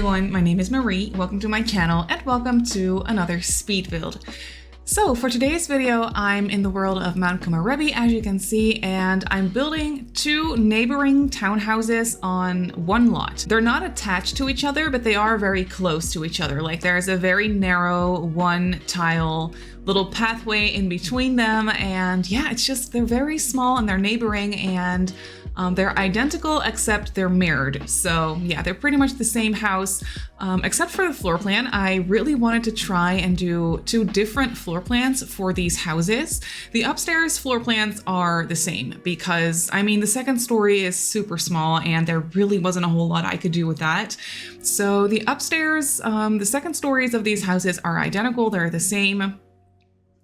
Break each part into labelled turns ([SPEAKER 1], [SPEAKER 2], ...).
[SPEAKER 1] everyone, my name is Marie, welcome to my channel and welcome to another speed build. So for today's video, I'm in the world of Mount Simmarysims, as you can see, and I'm building two neighboring townhouses on one lot. They're not attached to each other, but they are very close to each other. Like there's a very narrow one tile little pathway in between them, and yeah, it's just, they're very small and they're neighboring, and they're identical except they're mirrored. So yeah, they're pretty much the same house, except for the floor plan. I really wanted to try and do two different floor plans for these houses. The upstairs floor plans are the same because, I mean, the second story is super small and there really wasn't a whole lot I could do with that. So the upstairs, the second stories of these houses are identical, they're the same.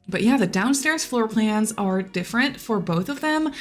[SPEAKER 1] But yeah, the downstairs floor plans are different for both of them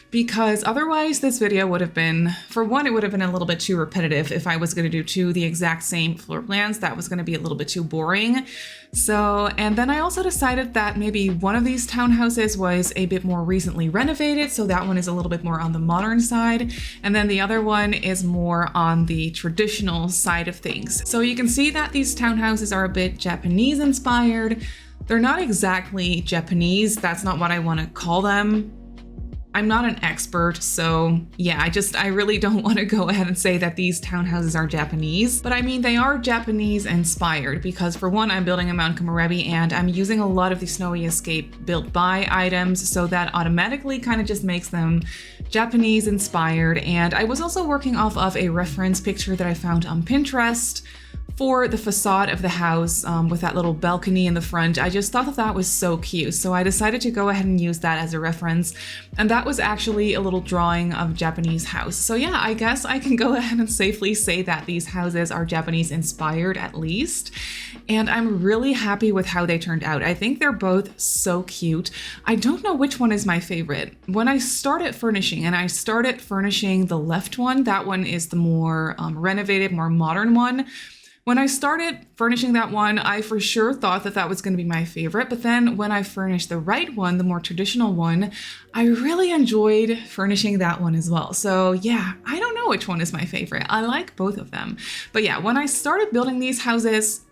[SPEAKER 1] because otherwise this video would have been, for one, it would have been a little bit too repetitive if I was going to do two the exact same floor plans. That was going to be a little bit too boring. So, and then I also decided that maybe one of these townhouses was a bit more recently renovated, so that one is a little bit more on the modern side, and then the other one is more on the traditional side of things. So you can see that these townhouses are a bit Japanese inspired. They're not exactly Japanese, that's not what I want to call them. I'm not an expert, so yeah, I really don't want to go ahead and say that these townhouses are Japanese, but I mean, they are Japanese inspired because for one, I'm building a Mount Simmarysims and I'm using a lot of the Snowy Escape built by items, so that automatically kind of just makes them Japanese inspired. And I was also working off of a reference picture that I found on Pinterest for the facade of the house with that little balcony in the front. I just thought that that was so cute, so I decided to go ahead and use that as a reference, and that was actually a little drawing of a Japanese house. So yeah, I guess I can go ahead and safely say that these houses are Japanese inspired at least, and I'm really happy with how they turned out. I think they're both so cute. I don't know which one is my favorite. When I started furnishing, and I started furnishing the left one, that one is the more renovated, more modern one. When I started furnishing that one, I for sure thought that that was going to be my favorite, but then when I furnished the right one, the more traditional one, I really enjoyed furnishing that one as well. So yeah, I don't know which one is my favorite. I like both of them. But yeah, when I started building these houses,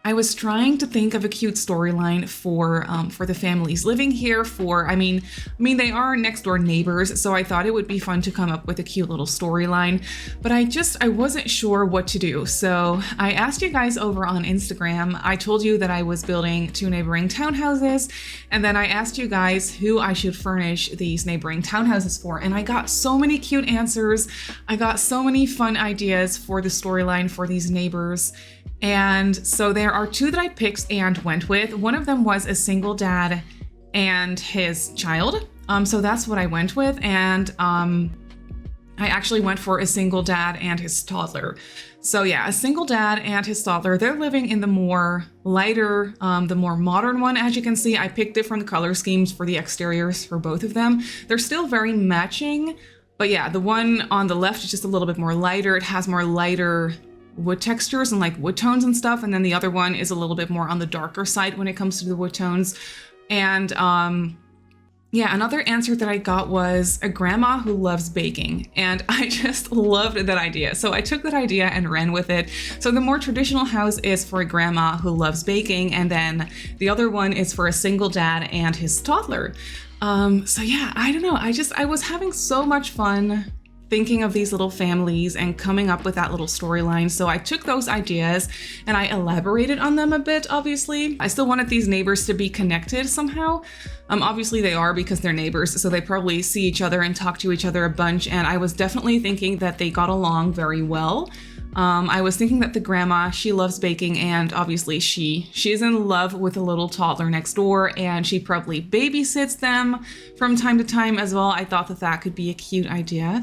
[SPEAKER 1] I was trying to think of a cute storyline for the families living here. I mean, they are next door neighbors, so I thought it would be fun to come up with a cute little storyline, but I wasn't sure what to do. So I asked you guys over on Instagram. I told you that I was building two neighboring townhouses, and then I asked you guys who I should furnish these neighboring townhouses for, and I got so many cute answers. I got so many fun ideas for the storyline for these neighbors. And so there are two that I picked and went with. One of them was a single dad and his child. So that's what I went with. And I actually went for a single dad and his toddler. So yeah, a single dad and his toddler, they're living in the more lighter, the more modern one. As you can see, I picked different color schemes for the exteriors for both of them. They're still very matching, but yeah, the one on the left is just a little bit more lighter. It has more lighter wood textures and like wood tones and stuff, and then the other one is a little bit more on the darker side when it comes to the wood tones. And yeah, another answer that I got was a grandma who loves baking, and I just loved that idea. So I took that idea and ran with it. So the more traditional house is for a grandma who loves baking, and then the other one is for a single dad and his toddler. So yeah, I don't know, I was having so much fun thinking of these little families and coming up with that little storyline. So I took those ideas and I elaborated on them a bit, obviously. I still wanted these neighbors to be connected somehow. Obviously they are because they're neighbors, so they probably see each other and talk to each other a bunch, and I was definitely thinking that they got along very well. I was thinking that the grandma, she loves baking, and obviously she is in love with a little toddler next door, and she probably babysits them from time to time as well. I thought that that could be a cute idea.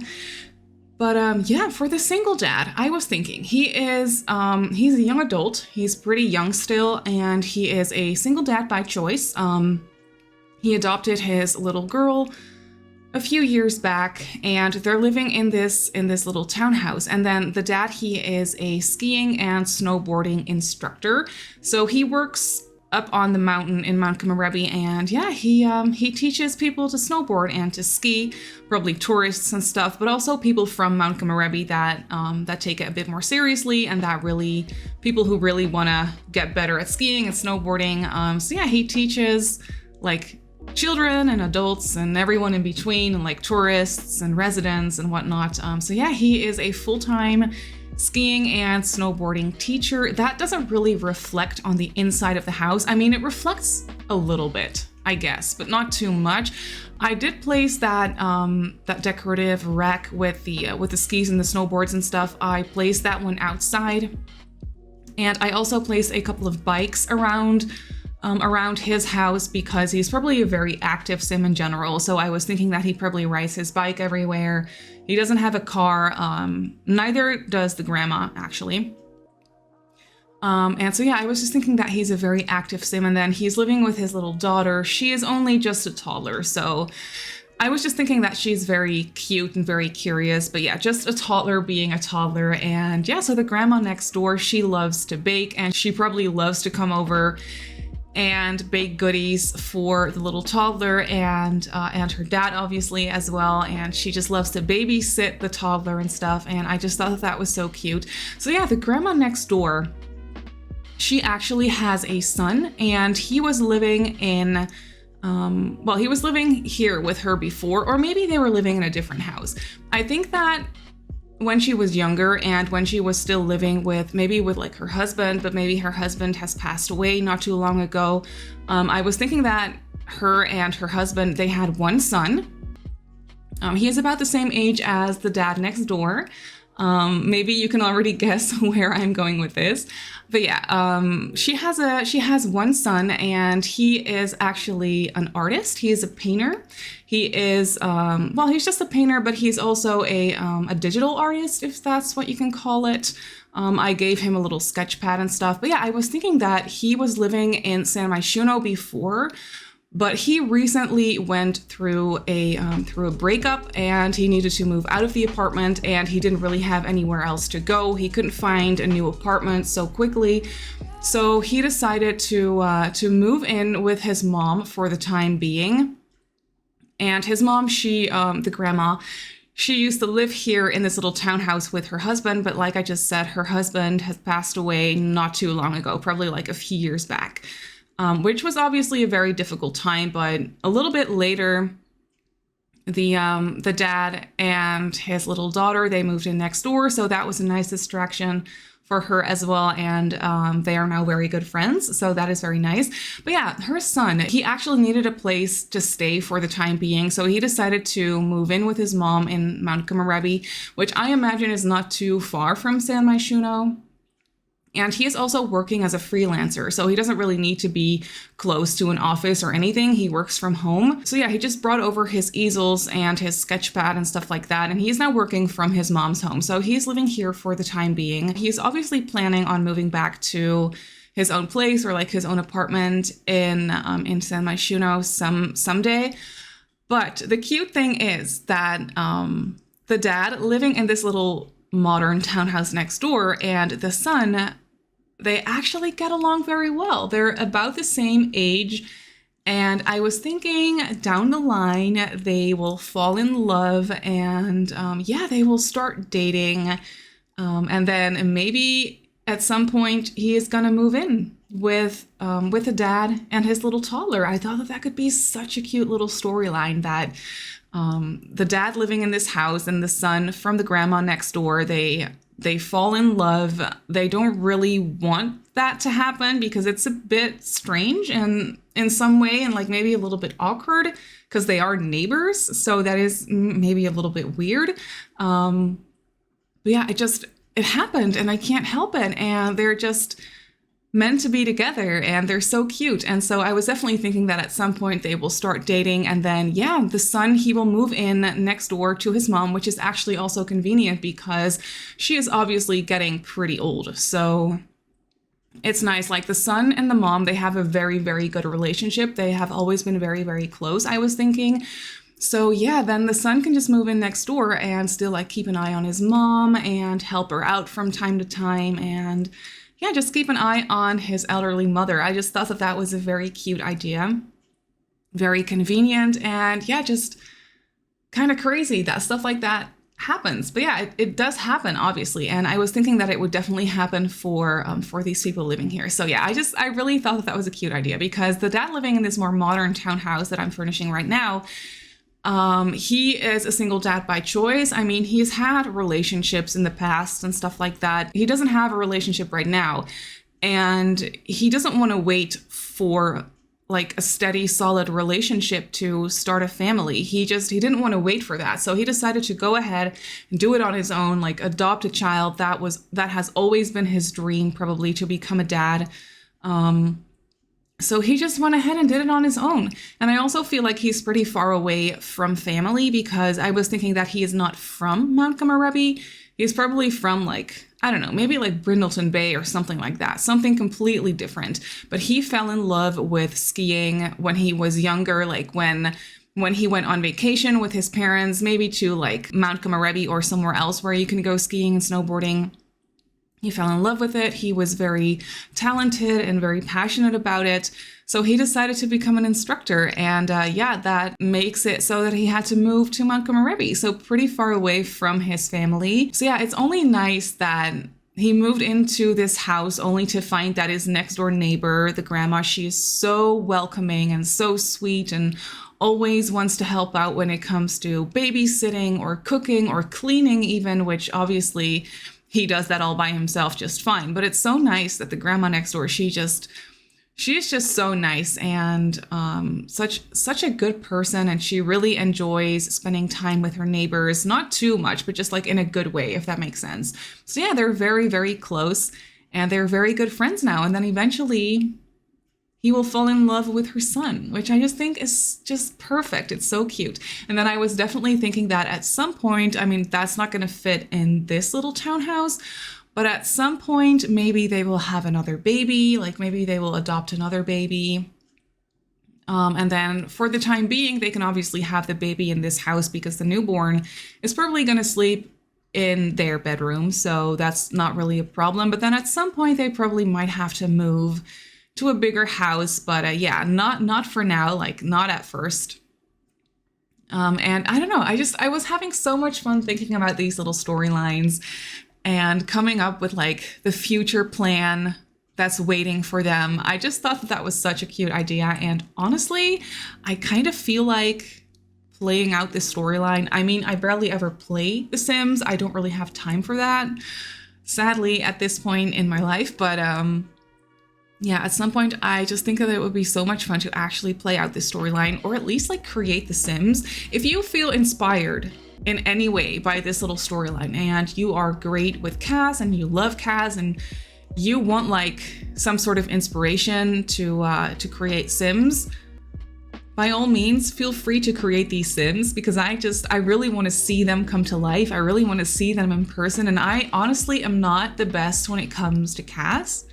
[SPEAKER 1] But yeah, for the single dad, I was thinking he's a young adult. He's pretty young still, and he is a single dad by choice. He adopted his little girl a few years back, and they're living in this little townhouse. And then the dad, he is a skiing and snowboarding instructor. So he works up on the mountain in Mount Simmarysims, and yeah, he teaches people to snowboard and to ski, probably tourists and stuff, but also people from Mount Simmarysims that take it a bit more seriously, and that really people who really want to get better at skiing and snowboarding. So yeah, he teaches like children and adults and everyone in between, and like tourists and residents and whatnot. So yeah, he is a full-time skiing and snowboarding teacher. That doesn't really reflect on the inside of the house. I mean, it reflects a little bit, I guess, but not too much. I did place that that decorative rack with the skis and the snowboards and stuff. I placed that one outside, and I also placed a couple of bikes around his house because he's probably a very active sim in general. So I was thinking that he probably rides his bike everywhere. He doesn't have a car. Neither does the grandma, actually. And so yeah, I was just thinking that he's a very active sim, and then he's living with his little daughter. She is only just a toddler, so I was just thinking that she's very cute and very curious, but yeah, just a toddler being a toddler. And yeah, so the grandma next door, she loves to bake, and she probably loves to come over and bake goodies for the little toddler and her dad obviously as well, and she just loves to babysit the toddler and stuff, and I just thought that was so cute. So yeah, the grandma next door, she actually has a son, and he was living in he was living here with her before, or maybe they were living in a different house. I think that when she was younger and when she was still living with like her husband, but maybe her husband has passed away not too long ago. I was thinking that her and her husband, they had one son. He is about the same age as the dad next door. Maybe you can already guess where I'm going with this. But yeah, she has one son, and he is actually an artist. He is a painter. He is, he's just a painter, but he's also a digital artist, if that's what you can call it. I gave him a little sketch pad and stuff. But yeah, I was thinking that he was living in Simmarysims before, but he recently went through a breakup, and he needed to move out of the apartment, and he didn't really have anywhere else to go. He couldn't find a new apartment so quickly, so he decided to move in with his mom for the time being. And his mom, the grandma, she used to live here in this little townhouse with her husband, but like I just said, her husband has passed away not too long ago, probably like a few years back. Which was obviously a very difficult time, but a little bit later, the dad and his little daughter, they moved in next door, so that was a nice distraction for her as well, and they are now very good friends, so that is very nice. But yeah, her son, he actually needed a place to stay for the time being, so he decided to move in with his mom in Mount Simmarysims, which I imagine is not too far from Simmarysims. And he is also working as a freelancer, so he doesn't really need to be close to an office or anything. He works from home. So yeah, he just brought over his easels and his sketch pad and stuff like that, and he's now working from his mom's home. So he's living here for the time being. He's obviously planning on moving back to his own place or like his own apartment in Simmarysims someday. But the cute thing is that the dad living in this little modern townhouse next door and the son, they actually get along very well. They're about the same age, and I was thinking down the line they will fall in love, and they will start dating, and then maybe at some point he is gonna move in with the dad and his little toddler. I thought that could be such a cute little storyline, that the dad living in this house and the son from the grandma next door, they fall in love. They don't really want that to happen because it's a bit strange and in some way, and like maybe a little bit awkward because they are neighbors. So that is maybe a little bit weird. But yeah, it happened and I can't help it. And they're just meant to be together, and they're so cute. And so I was definitely thinking that at some point they will start dating, and then yeah, the son, he will move in next door to his mom, which is actually also convenient because she is obviously getting pretty old. So it's nice. Like the son and the mom, they have a very, very good relationship. They have always been very, very close, I was thinking. So yeah, then the son can just move in next door and still like keep an eye on his mom and help her out from time to time. And yeah, just keep an eye on his elderly mother. I just thought that that was a very cute idea, very convenient, and yeah, just kind of crazy that stuff like that happens. But yeah, it does happen, obviously. And I was thinking that it would definitely happen for these people living here. So yeah, I really thought that that was a cute idea, because the dad living in this more modern townhouse that I'm furnishing right now, he is a single dad by choice. I mean, he's had relationships in the past and stuff like that. He doesn't have a relationship right now, and he doesn't want to wait for like a steady, solid relationship to start a family. He didn't want to wait for that. So he decided to go ahead and do it on his own, like adopt a child. That has always been his dream, probably, to become a dad. So he just went ahead and did it on his own. And I also feel like he's pretty far away from family, because I was thinking that he is not from Mount Kamarebi. He's probably from, like, I don't know, maybe like Brindleton Bay or something like that, something completely different. But he fell in love with skiing when he was younger, like when he went on vacation with his parents, maybe to like Mount Kamarebi or somewhere else where you can go skiing and snowboarding. He fell in love with it. He was very talented and very passionate about it. So he decided to become an instructor. And yeah, that makes it so that he had to move to Mount Kamarebi, so pretty far away from his family. So yeah, it's only nice that he moved into this house only to find that his next door neighbor, the grandma, she is so welcoming and so sweet and always wants to help out when it comes to babysitting or cooking or cleaning even, which obviously he does that all by himself just fine. But it's so nice that the grandma next door, she is just so nice and such a good person, and she really enjoys spending time with her neighbors. Not too much, but just like in a good way, if that makes sense. So yeah, they're very, very close, and they're very good friends now. And then eventually he will fall in love with her son, which I just think is just perfect. It's so cute. And then I was definitely thinking that at some point, I mean, that's not going to fit in this little townhouse, but at some point, maybe they will have another baby, like maybe they will adopt another baby. And then for the time being, they can obviously have the baby in this house, because the newborn is probably going to sleep in their bedroom. So that's not really a problem. But then at some point, they probably might have to move to a bigger house. But yeah, not for now, like not at first. And I don't know, I was having so much fun thinking about these little storylines and coming up with like the future plan that's waiting for them. I just thought that that was such a cute idea. And honestly, I kind of feel like playing out this storyline. I mean, I barely ever play The Sims. I don't really have time for that, sadly, at this point in my life. But yeah, at some point, I just think that it would be so much fun to actually play out this storyline, or at least like create The Sims. If you feel inspired in any way by this little storyline, and you are great with Kaz and you love Kaz and you want like some sort of inspiration to create Sims, by all means, feel free to create these Sims, because I really want to see them come to life. I really want to see them in person. And I honestly am not the best when it comes to Kaz.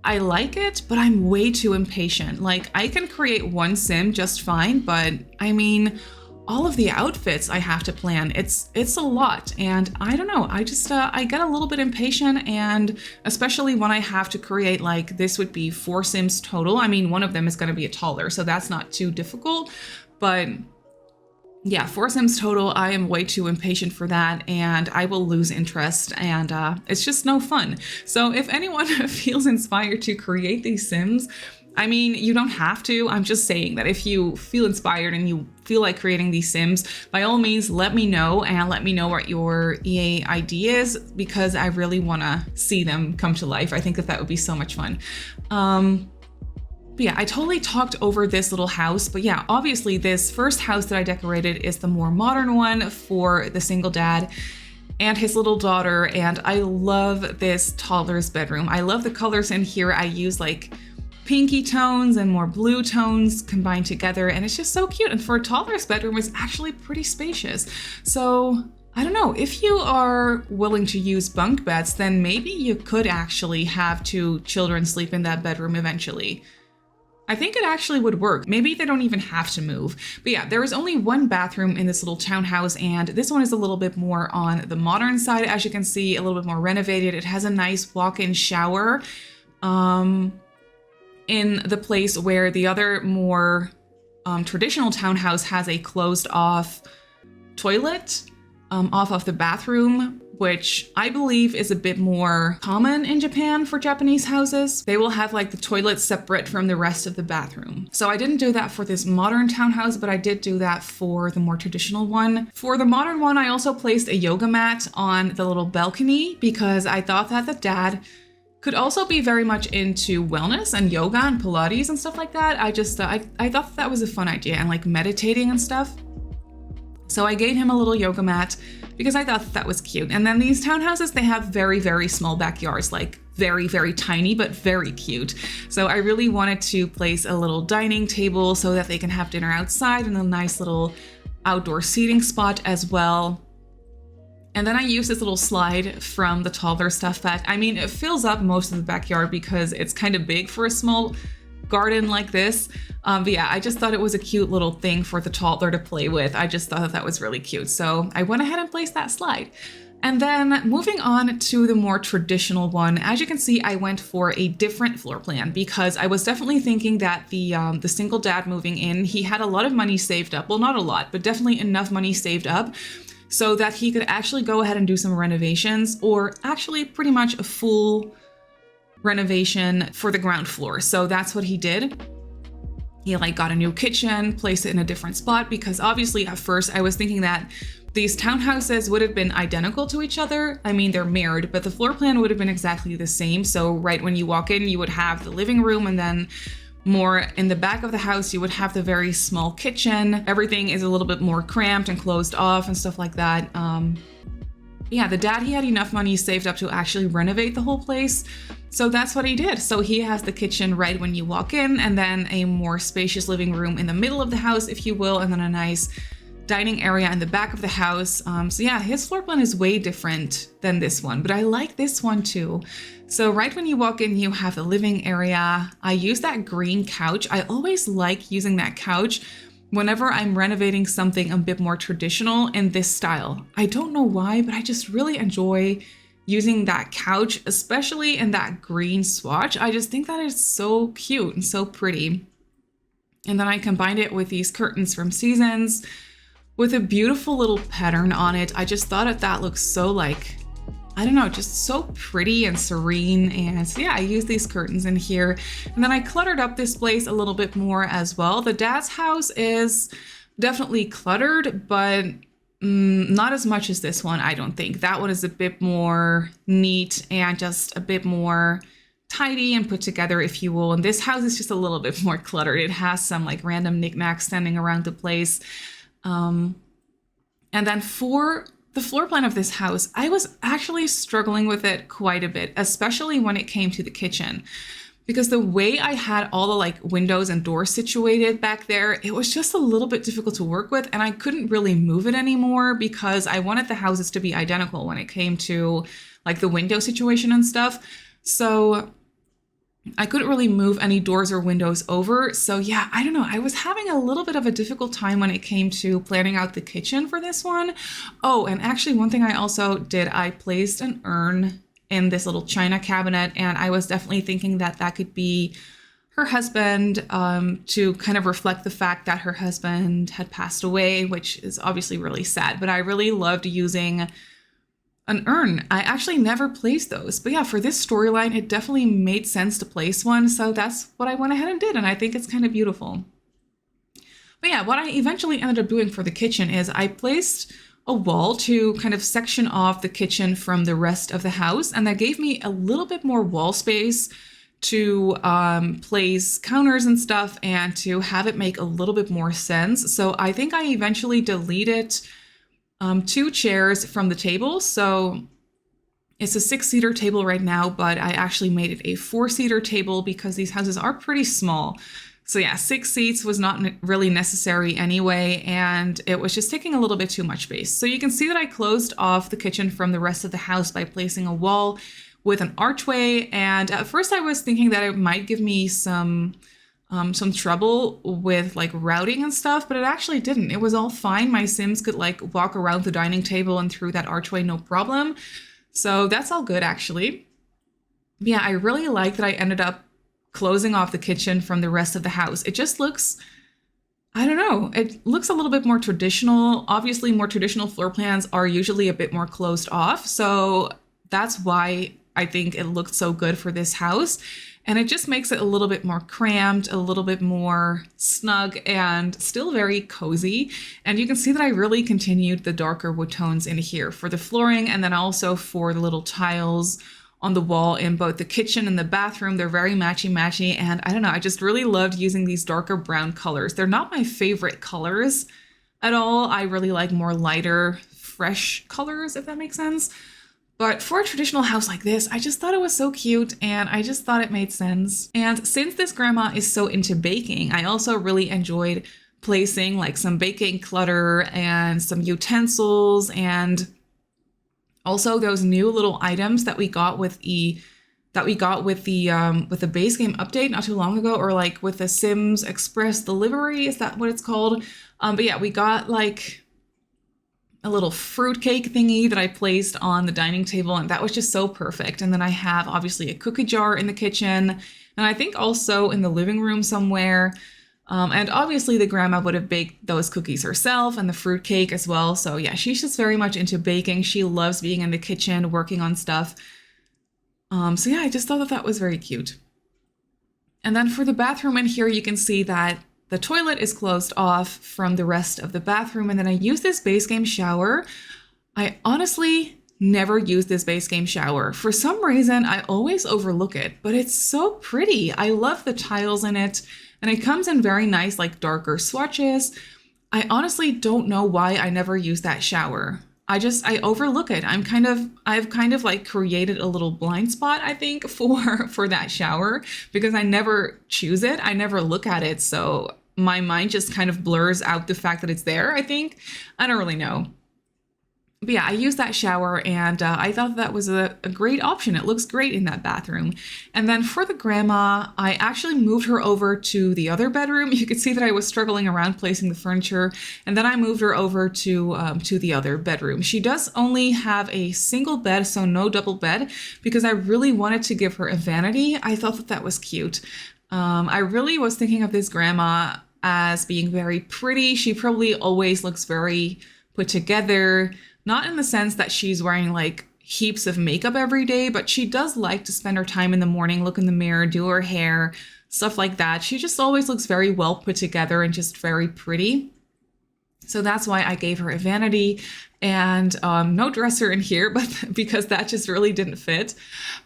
[SPEAKER 1] I like it, but I'm way too impatient. Like, I can create one sim just fine, but I mean, all of the outfits I have to plan, it's a lot. And I don't know, I just, I get a little bit impatient, and especially when I have to create, like, this would be 4 sims total. I mean, one of them is going to be a toddler, so that's not too difficult, but yeah, 4 sims total, I am way too impatient for that, and I will lose interest, and it's just no fun. So if anyone feels inspired to create these sims, I mean, you don't have to. I'm just saying that if you feel inspired and you feel like creating these sims, by all means, let me know, and let me know what your EA ID is, because I really want to see them come to life. I think that that would be so much fun. But yeah, I totally talked over this little house, but yeah, obviously this first house that I decorated is the more modern one for the single dad and his little daughter, and I love this toddler's bedroom. I love the colors in here. I use like pinky tones and more blue tones combined together, and it's just so cute. And for a toddler's bedroom, it's actually pretty spacious. So I don't know, if you are willing to use bunk beds, then maybe you could actually have 2 children sleep in that bedroom eventually. I think it actually would work. Maybe they don't even have to move. But yeah, there is only one bathroom in this little townhouse, and this one is a little bit more on the modern side, as you can see, a little bit more renovated. It has a nice walk-in shower in the place where the other more traditional townhouse has a closed-off toilet off of the bathroom, which I believe is a bit more common in Japan for Japanese houses. They will have like the toilet separate from the rest of the bathroom. So I didn't do that for this modern townhouse, but I did do that for the more traditional one. For the modern one, I also placed a yoga mat on the little balcony because I thought that the dad could also be very much into wellness and yoga and Pilates and stuff like that. I thought that was a fun idea, and like meditating and stuff. So I gave him a little yoga mat because I thought that was cute. And then these townhouses, they have very, very small backyards, like very, very tiny, but very cute. So I really wanted to place a little dining table so that they can have dinner outside, and a nice little outdoor seating spot as well. And then I used this little slide from the toddler stuff that, I mean, it fills up most of the backyard because it's kind of big for a small garden like this. But yeah, I just thought it was a cute little thing for the toddler to play with. I just thought that was really cute. So I went ahead and placed that slide. And then moving on to the more traditional one, as you can see, I went for a different floor plan because I was definitely thinking that the single dad moving in, he had a lot of money saved up. Well, not a lot, but definitely enough money saved up so that he could actually go ahead and do some renovations, or actually pretty much a full renovation for the ground floor. So that's what he did. He like got a new kitchen, placed it in a different spot, because obviously at first I was thinking that these townhouses would have been identical to each other. I mean, they're mirrored, but the floor plan would have been exactly the same. So right when you walk in, you would have the living room, and then more in the back of the house, you would have the very small kitchen. Everything is a little bit more cramped and closed off and stuff like that. Yeah, the dad, he had enough money saved up to actually renovate the whole place. So that's what he did. So he has the kitchen right when you walk in, and then a more spacious living room in the middle of the house, if you will, and then a nice dining area in the back of the house. So yeah, his floor plan is way different than this one, but I like this one too. So right when you walk in, you have the living area. I use that green couch. I always like using that couch whenever I'm renovating something a bit more traditional in this style. I don't know why, but I just really enjoy using that couch, especially in that green swatch. I just think that is so cute and so pretty. And then I combined it with these curtains from Seasons with a beautiful little pattern on it. I just thought that looks so like, I don't know, just so pretty and serene. And so yeah, I used these curtains in here. And then I cluttered up this place a little bit more as well. The dad's house is definitely cluttered, but not as much as this one, I don't think. That one is a bit more neat and just a bit more tidy and put together, if you will. And this house is just a little bit more cluttered. It has some like random knickknacks standing around the place. And then for the floor plan of this house, I was actually struggling with it quite a bit, especially when it came to the kitchen, because the way I had all the like windows and doors situated back there, it was just a little bit difficult to work with, and I couldn't really move it anymore because I wanted the houses to be identical when it came to like the window situation and stuff. So I couldn't really move any doors or windows over. So yeah, I don't know. I was having a little bit of a difficult time when it came to planning out the kitchen for this one. Oh, and actually one thing I also did, I placed an urn in this little china cabinet, and I was definitely thinking that that could be her husband, to kind of reflect the fact that her husband had passed away, which is obviously really sad, but I really loved using an urn. I actually never placed those, but yeah, for this storyline, it definitely made sense to place one. So that's what I went ahead and did. And I think it's kind of beautiful. But yeah, what I eventually ended up doing for the kitchen is I placed a wall to kind of section off the kitchen from the rest of the house. And that gave me a little bit more wall space to place counters and stuff and to have it make a little bit more sense. So I think I eventually deleted 2 chairs from the table. So it's a 6-seater table right now, but I actually made it a 4-seater table because these houses are pretty small. So yeah, 6 seats was not really necessary anyway, and it was just taking a little bit too much space. So you can see that I closed off the kitchen from the rest of the house by placing a wall with an archway. And at first I was thinking that it might give me some some trouble with like routing and stuff, but it actually didn't. It was all fine. My Sims could like walk around the dining table and through that archway, no problem. So that's all good actually. Yeah, I really like that I ended up closing off the kitchen from the rest of the house. It just looks, I don't know, it looks a little bit more traditional. Obviously, more traditional floor plans are usually a bit more closed off. So that's why I think it looked so good for this house. And it just makes it a little bit more cramped, a little bit more snug, and still very cozy. And you can see that I really continued the darker wood tones in here for the flooring, and then also for the little tiles on the wall in both the kitchen and the bathroom. They're very matchy-matchy, and I don't know, I just really loved using these darker brown colors. They're not my favorite colors at all. I really like more lighter, fresh colors, if that makes sense. But for a traditional house like this, I just thought it was so cute, and I just thought it made sense. And since this grandma is so into baking, I also really enjoyed placing like some baking clutter and some utensils, and also those new little items that we got with the base game update not too long ago, or like with the Sims Express delivery, is that what it's called? But yeah, we got like a little fruitcake thingy that I placed on the dining table, and that was just so perfect. And then I have obviously a cookie jar in the kitchen, and I think also in the living room somewhere. And obviously the grandma would have baked those cookies herself and the fruitcake as well. So yeah, she's just very much into baking. She loves being in the kitchen, working on stuff. So yeah, I just thought that that was very cute. And then for the bathroom in here, you can see that the toilet is closed off from the rest of the bathroom. And then I use this base game shower. I honestly never use this base game shower. For some reason, I always overlook it, but it's so pretty. I love the tiles in it, and it comes in very nice, like darker swatches. I honestly don't know why I never use that shower. I overlook it. I've kind of like created a little blind spot, I think, for that shower, because I never choose it. I never look at it. So my mind just kind of blurs out the fact that it's there, I think. I don't really know. But yeah, I used that shower, and I thought that was a great option. It looks great in that bathroom. And then for the grandma, I actually moved her over to the other bedroom. You could see that I was struggling around placing the furniture, and then I moved her over to the other bedroom. She does only have a single bed, so no double bed, because I really wanted to give her a vanity. I thought that that was cute. I really was thinking of this grandma as being very pretty. She probably always looks very put together. Not in the sense that she's wearing like heaps of makeup every day, but she does like to spend her time in the morning, look in the mirror, do her hair, stuff like that. She just always looks very well put together and just very pretty. So that's why I gave her a vanity, and no dresser in here, but because that just really didn't fit.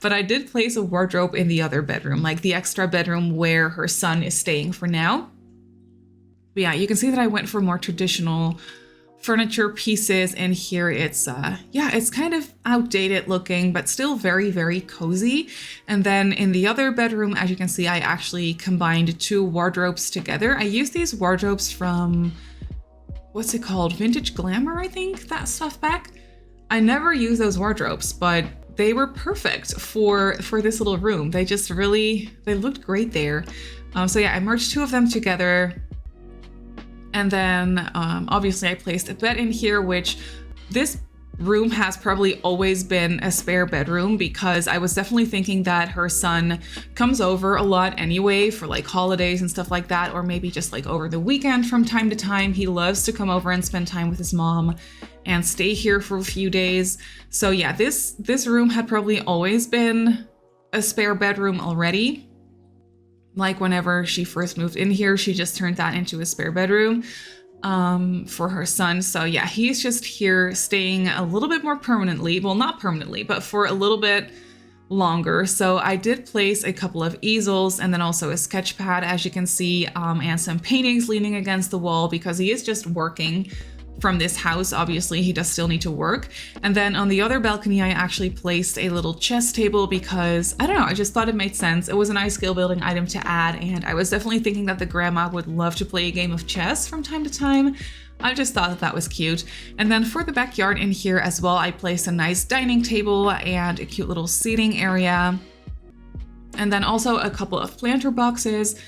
[SPEAKER 1] But I did place a wardrobe in the other bedroom, like the extra bedroom where her son is staying for now. But yeah, you can see that I went for more traditional furniture pieces in here. It's it's kind of outdated looking, but still very, very cozy. And then in the other bedroom, as you can see, I actually combined two wardrobes together. I used these wardrobes from, what's it called? Vintage Glamour, I think, that stuff back. I never use those wardrobes, but they were perfect for this little room. They just really, they looked great there. So yeah, I merged two of them together. And then obviously I placed a bed in here, which this room has probably always been a spare bedroom, because I was definitely thinking that her son comes over a lot anyway for like holidays and stuff like that, or maybe just like over the weekend from time to time. He loves to come over and spend time with his mom and stay here for a few days. So yeah, this room had probably always been a spare bedroom already. Like whenever she first moved in here, she just turned that into a spare bedroom for her son. So yeah, he's just here staying a little bit more permanently. Well, not permanently, but for a little bit longer. So I did place a couple of easels and then also a sketch pad, as you can see, and some paintings leaning against the wall, because he is just working from this house. Obviously, he does still need to work. And then on the other balcony, I actually placed a little chess table because, I don't know, I just thought it made sense. It was a nice skill building item to add, and I was definitely thinking that the grandma would love to play a game of chess from time to time. I just thought that that was cute. And then for the backyard in here as well, I placed a nice dining table and a cute little seating area. And then also a couple of planter boxes.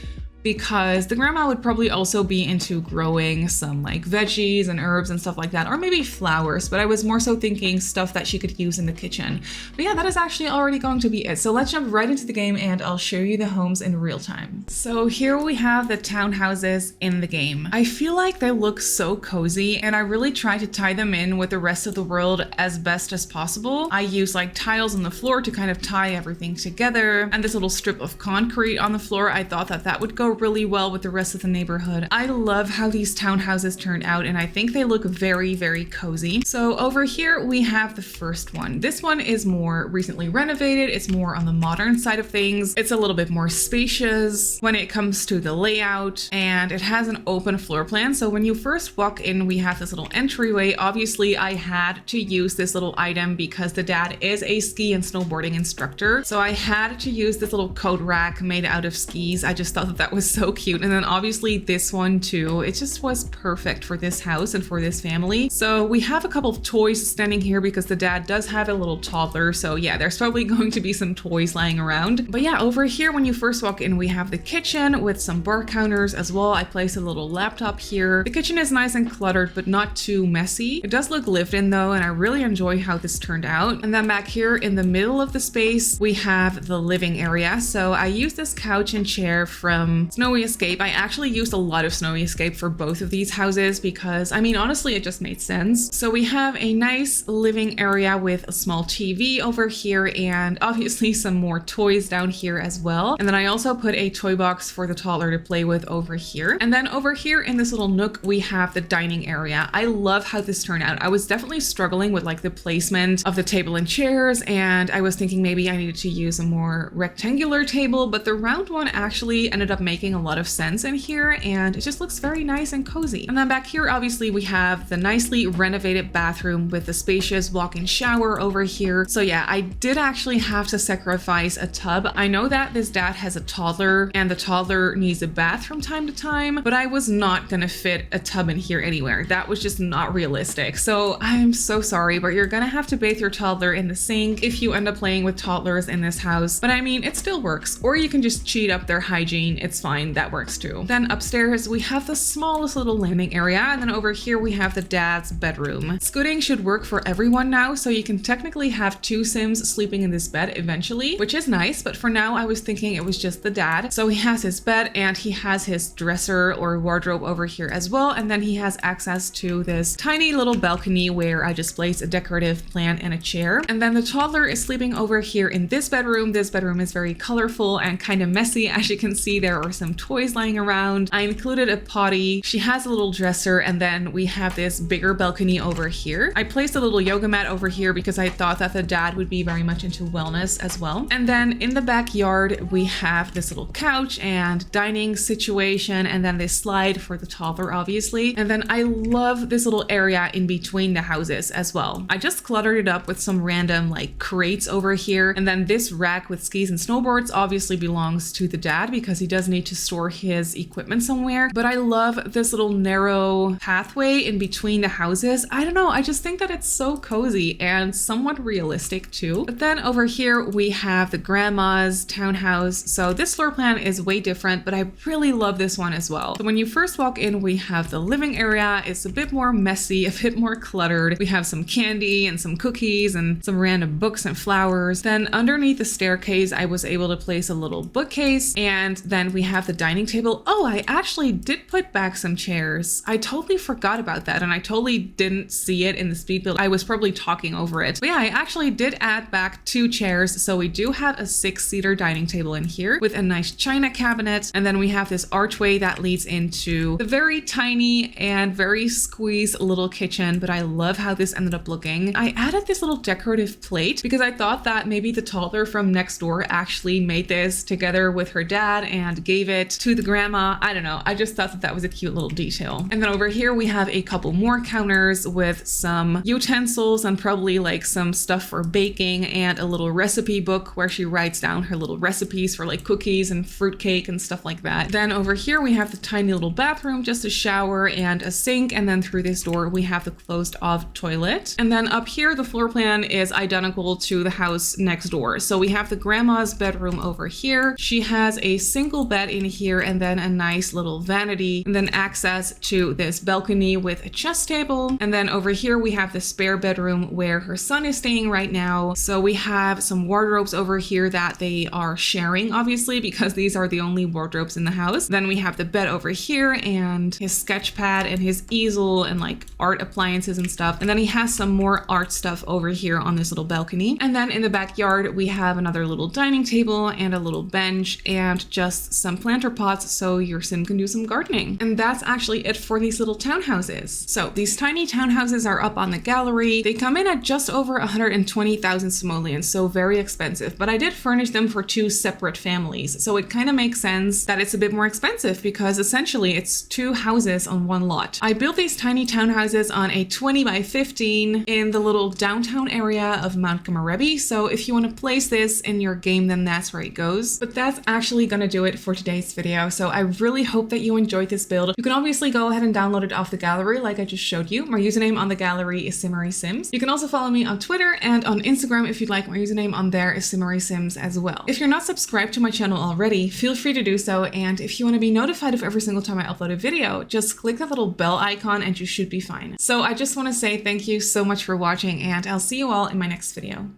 [SPEAKER 1] because the grandma would probably also be into growing some like veggies and herbs and stuff like that, or maybe flowers, but I was more so thinking stuff that she could use in the kitchen. But yeah, that is actually already going to be it. So let's jump right into the game and I'll show you the homes in real time. So here we have the townhouses in the game. I feel like they look so cozy and I really try to tie them in with the rest of the world as best as possible. I use like tiles on the floor to kind of tie everything together, and this little strip of concrete on the floor, I thought that that would go really well with the rest of the neighborhood. I love how these townhouses turned out and I think they look very, very cozy. So over here we have the first one. This one is more recently renovated. It's more on the modern side of things. It's a little bit more spacious when it comes to the layout, and it has an open floor plan. So when you first walk in, we have this little entryway. Obviously I had to use this little item because the dad is a ski and snowboarding instructor. So I had to use this little coat rack made out of skis. I just thought that that was so cute. And then obviously this one too, it just was perfect for this house and for this family. So we have a couple of toys standing here because the dad does have a little toddler. So yeah, there's probably going to be some toys lying around. But yeah, over here when you first walk in, we have the kitchen with some bar counters as well. I placed a little laptop here. The kitchen is nice and cluttered, but not too messy. It does look lived in though, and I really enjoy how this turned out. And then back here in the middle of the space, we have the living area. So I used this couch and chair from Snowy Escape. I actually used a lot of Snowy Escape for both of these houses because, I mean, honestly, it just made sense. So we have a nice living area with a small TV over here and obviously some more toys down here as well. And then I also put a toy box for the toddler to play with over here. And then over here in this little nook, we have the dining area. I love how this turned out. I was definitely struggling with like the placement of the table and chairs, and I was thinking maybe I needed to use a more rectangular table, but the round one actually ended up making a lot of sense in here, and it just looks very nice and cozy. And then back here, obviously, we have the nicely renovated bathroom with the spacious walk-in shower over here. So yeah, I did actually have to sacrifice a tub. I know that this dad has a toddler and the toddler needs a bath from time to time, but I was not gonna fit a tub in here anywhere. That was just not realistic. So I'm so sorry, but you're gonna have to bathe your toddler in the sink if you end up playing with toddlers in this house. But I mean, it still works. Or you can just cheat up their hygiene. It's fine, that works too. Then upstairs, we have the smallest little landing area. And then over here, we have the dad's bedroom. Scooting should work for everyone now. So you can technically have two Sims sleeping in this bed eventually, which is nice. But for now, I was thinking it was just the dad. So he has his bed and he has his dresser or wardrobe over here as well. And then he has access to this tiny little balcony where I just placed a decorative plant and a chair. And then the toddler is sleeping over here in this bedroom. This bedroom is very colorful and kind of messy. As you can see, there are some toys lying around. I included a potty. She has a little dresser, and then we have this bigger balcony over here. I placed a little yoga mat over here because I thought that the dad would be very much into wellness as well. And then in the backyard, we have this little couch and dining situation, and then this slide for the toddler, obviously. And then I love this little area in between the houses as well. I just cluttered it up with some random like crates over here. And then this rack with skis and snowboards obviously belongs to the dad because he does need to store his equipment somewhere. But I love this little narrow pathway in between the houses. I don't know, I just think that it's so cozy and somewhat realistic too. But then over here we have the grandma's townhouse. So this floor plan is way different, but I really love this one as well. So when you first walk in, we have the living area. It's a bit more messy, a bit more cluttered. We have some candy and some cookies and some random books and flowers. Then underneath the staircase, I was able to place a little bookcase, and then we have the dining table. Oh, I actually did put back some chairs. I totally forgot about that, and I totally didn't see it in the speed build. I was probably talking over it. But yeah, I actually did add back 2 chairs. So we do have a 6-seater dining table in here with a nice china cabinet. And then we have this archway that leads into the very tiny and very squeezed little kitchen. But I love how this ended up looking. I added this little decorative plate because I thought that maybe the toddler from next door actually made this together with her dad and gave it to the grandma. I don't know. I just thought that that was a cute little detail. And then over here we have a couple more counters with some utensils and probably like some stuff for baking and a little recipe book where she writes down her little recipes for like cookies and fruitcake and stuff like that. Then over here we have the tiny little bathroom, just a shower and a sink. And then through this door we have the closed off toilet. And then up here the floor plan is identical to the house next door. So we have the grandma's bedroom over here. She has a single bed in here, and then a nice little vanity, and then access to this balcony with a chess table. And then over here we have the spare bedroom where her son is staying right now. So we have some wardrobes over here that they are sharing, obviously, because these are the only wardrobes in the house. Then we have the bed over here and his sketch pad and his easel and like art appliances and stuff. And then he has some more art stuff over here on this little balcony. And then in the backyard, we have another little dining table and a little bench and just some planter pots so your sim can do some gardening. And that's actually it for these little townhouses. So these tiny townhouses are up on the gallery. They come in at just over 120,000 simoleons, so very expensive. But I did furnish them for 2 separate families. So it kind of makes sense that it's a bit more expensive because essentially it's 2 houses on 1 lot. I built these tiny townhouses on a 20 by 15 in the little downtown area of Mount Kamarebi. So if you want to place this in your game, then that's where it goes. But that's actually gonna do it for today's video. So I really hope that you enjoyed this build. You can obviously go ahead and download it off the gallery like I just showed you. My username on the gallery is Simmarysims. You can also follow me on Twitter and on Instagram if you'd like. My username on there is Simmarysims as well. If you're not subscribed to my channel already, feel free to do so. And if you want to be notified of every single time I upload a video, just click that little bell icon and you should be fine. So I just want to say thank you so much for watching, and I'll see you all in my next video.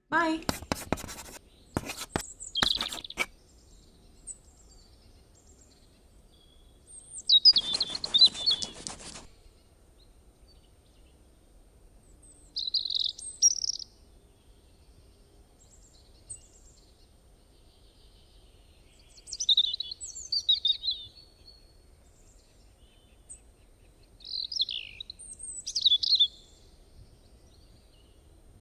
[SPEAKER 1] Bye!